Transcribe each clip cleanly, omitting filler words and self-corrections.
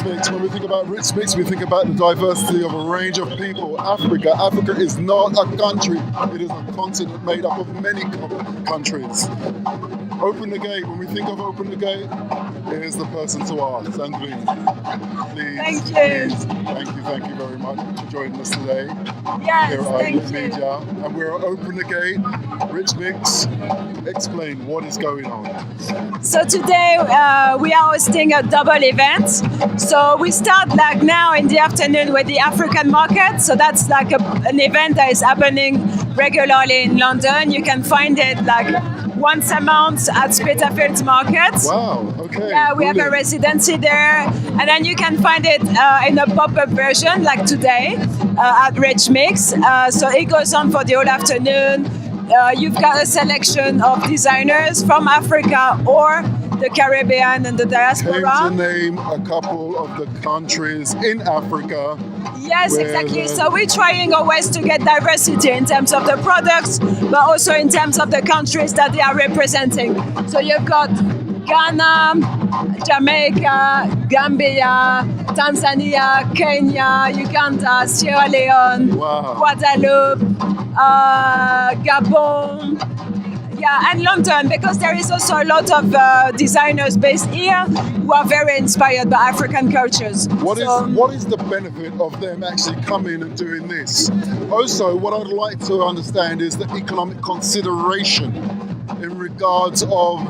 Mix. When we think about Mix, we think about the diversity of a range of people. Africa is not a country; it is a continent made up of many countries. Open the gate. When we think of Open the Gate, here's the person to ask. Sandrine, please. Thank you. Thank you very much for joining us today. Yes, here at thank iDeLick you. Media, and we're at Open the Gate. Rich Mix, explain what is going on. So today we are hosting a double event. So we start like now in the afternoon with the African market. So that's like an event that is happening regularly in London. You can find it like once a month at Spitalfields Market. Wow, okay. Yeah, we have a residency there. And then you can find it in a pop-up version like today at Rich Mix. So it goes on for the whole afternoon. You've got a selection of designers from Africa or the Caribbean and the diaspora. Came to name a couple of the countries in Africa. Yes, exactly. So we're trying always to get diversity in terms of the products, but also in terms of the countries that they are representing. So you've got Ghana, Jamaica, Gambia, Tanzania, Kenya, Uganda, Sierra Leone, Guadeloupe, Gabon, and London, because there is also a lot of designers based here who are very inspired by African cultures. What is the benefit of them actually coming and doing this? Also, what I'd like to understand is the economic consideration in regards of,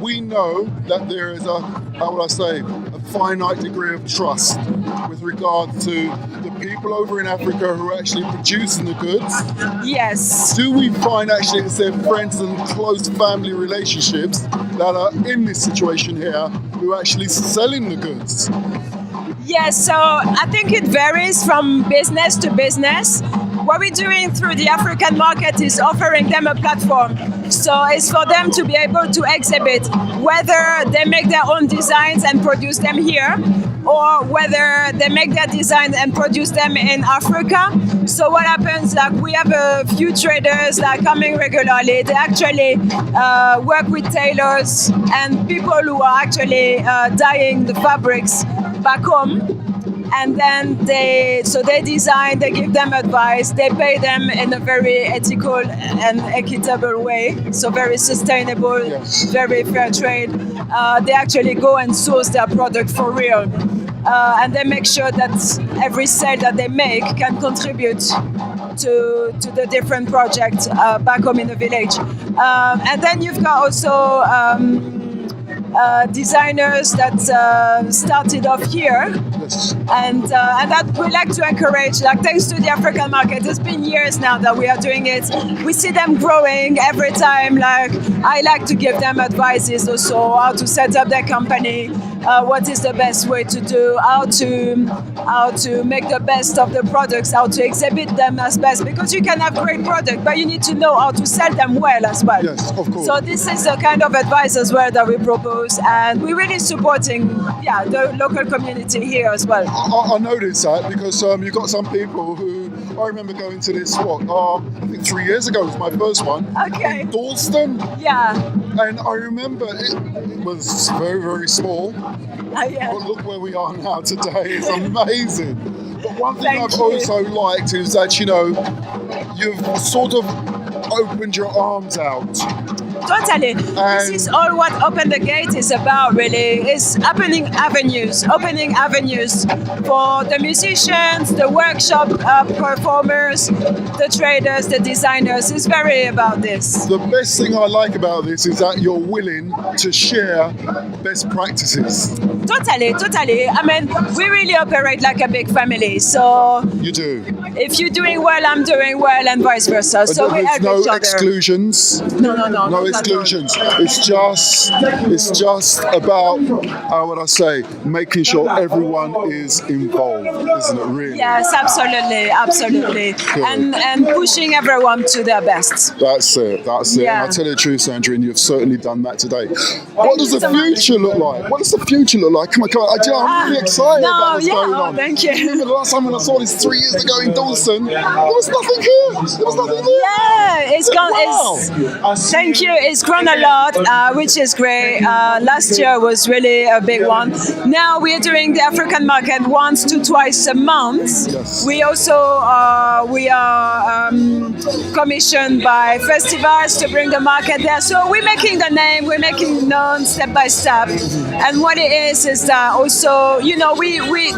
we know that there is a finite degree of trust with regard to the people over in Africa who are actually producing the goods. Yes. Do we find actually it's their friends and close family relationships that are in this situation here who are actually selling the goods? Yes, so I think it varies from business to business. What we're doing through the African market is offering them a platform. So it's for them to be able to exhibit, whether they make their own designs and produce them here, or whether they make their designs and produce them in Africa. So what happens, like we have a few traders that are coming regularly. They actually work with tailors and people who are actually dyeing the fabrics back home. And then they design, they give them advice, they pay them in a very ethical and equitable way, so very sustainable, very fair trade. They actually go and source their product for real. And they make sure that every sale that they make can contribute to the different projects back home in the village. And then you've got also designers that started off here, and that we like to encourage, like thanks to the African market. It's been years now that we are doing it. We see them growing every time. Like I like to give them advices also how to set up their company, what is the best way to do, how to make the best of the products, how to exhibit them as best, because you can have great product, but you need to know how to sell them well as well. Yes, of course. So this is the kind of advice as well that we propose, and we're really supporting the local community here as well. I noticed that because you've got some people who, I remember going to this, I think 3 years ago was my first one. Okay. In Dalston. Yeah. And I remember it was very, very small. Yeah. But look where we are now today. It's amazing. But one thing I've also liked is that, you've sort of opened your arms out Totally. This is all what Open the Gate is about, really. It's opening avenues for the musicians, the workshop performers, the traders, the designers. It's very about this. The best thing I like about this is that you're willing to share best practices. Totally. I mean, we really operate like a big family. So You do. if you're doing well, I'm doing well, and vice versa. So we There's help no each other. exclusions. No, No not at all. exclusions. It's just about, how would I say, making sure everyone is involved, isn't it? Really. Yes, absolutely. And pushing everyone to their best. That's it. Yeah. And I tell you the truth, Sandra, and you've certainly done that today. What does you the so much. future look like? What does the future look like? Come on. I'm really excited about what's going on. Thank you. Remember the last time when I saw this 3 years ago in Dawson, there was nothing here. There was nothing there. Yeah, it's gone. Wow. Thank you. It's grown a lot, which is great. Last year was really a big one. Now we are doing the African market once to twice a month. Yes. We also we are commissioned by festivals to bring the market there. So we're making the name, we're making known step by step. And what it is that also, we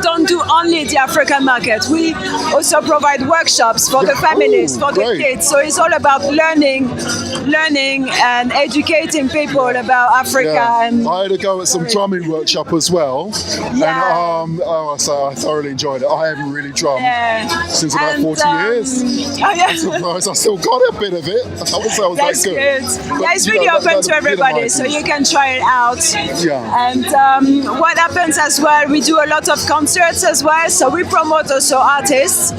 don't do only the African market. We also provide workshops for the families, for the great. kids. So it's all about learning and educating people about Africa. Yeah. And I had to go at some drumming workshop as well. Yeah. And I thoroughly enjoyed it. I haven't really drummed since about And, 40 years. Oh yeah. Surprised I still got a bit of it. I would say I was That's that good. good. Yeah, it's really open to everybody, so you can try it out. Yeah. And what happens as well, we do a lot of concerts as well, so we promote also artists.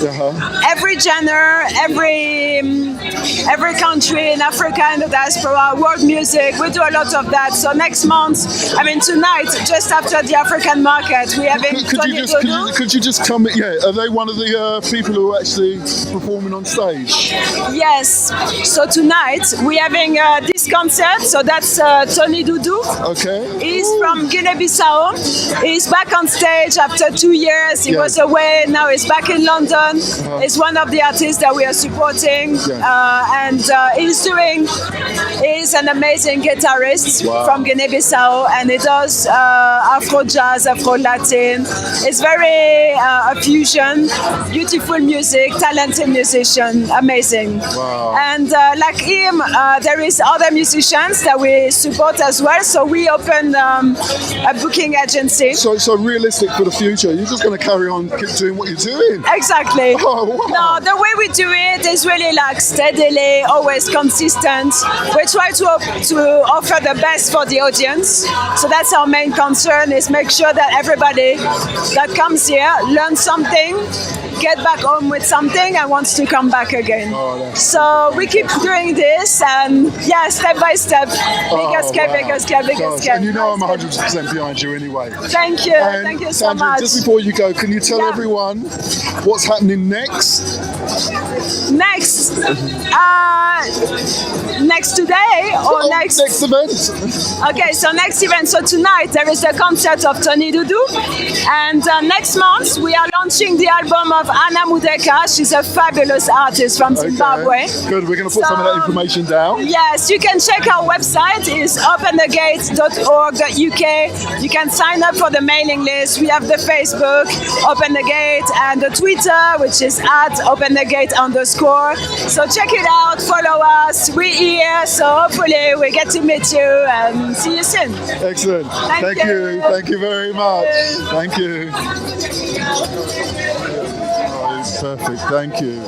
Every genre, every country in Africa and the diaspora, world music, we do a lot of that. So next month, tonight, just after the African market, we're having Tony Dodo. Could you just come? Yeah, are they one of the people who are actually performing on stage? Yes. So tonight we're having this concert. So that's Tony Doudou. Okay. He's from Guinea-Bissau. He's back on stage after 2 years. He was away. Now he's back in London. He's one of the artists that we are supporting, and he's an amazing guitarist from Guinea-Bissau, and he does Afro jazz, Afro Latin. It's very a fusion, beautiful music, talented musician, amazing. Wow. And like him, there is other musicians that we support as well. So we opened a booking agency. So realistic for the future, you're just going to carry on keep doing what you're doing. Exactly. Oh, wow. No, the way we do it is really like steadily, always consistent. We try to offer the best for the audience. So that's our main concern, is make sure that everybody that comes here learns something, get back home with something, and wants to come back again. So we keep doing this, and step by step, bigger scale. And I'm 100% behind you anyway. Thank you. And Thank you so Sandra, much. just before you go, can you tell everyone what's happening next? Next today or next event? Okay, so next event. So tonight there is the concert of Tony Doudou, and next month we are launching the album of Anna Mudeka. She's a fabulous artist from Zimbabwe. Good. We're going to put some of that information down. Yes, you can check our website. It's openthegate.org.uk. You can sign up for the mailing list. We have the Facebook Open the Gate and the Twitter, which is @openthegate_. So check it out. Follow us. We're here, so hopefully we get to meet you and see you soon. Excellent. Thank you. Thank you very much. Thank you. Oh, perfect. Thank you.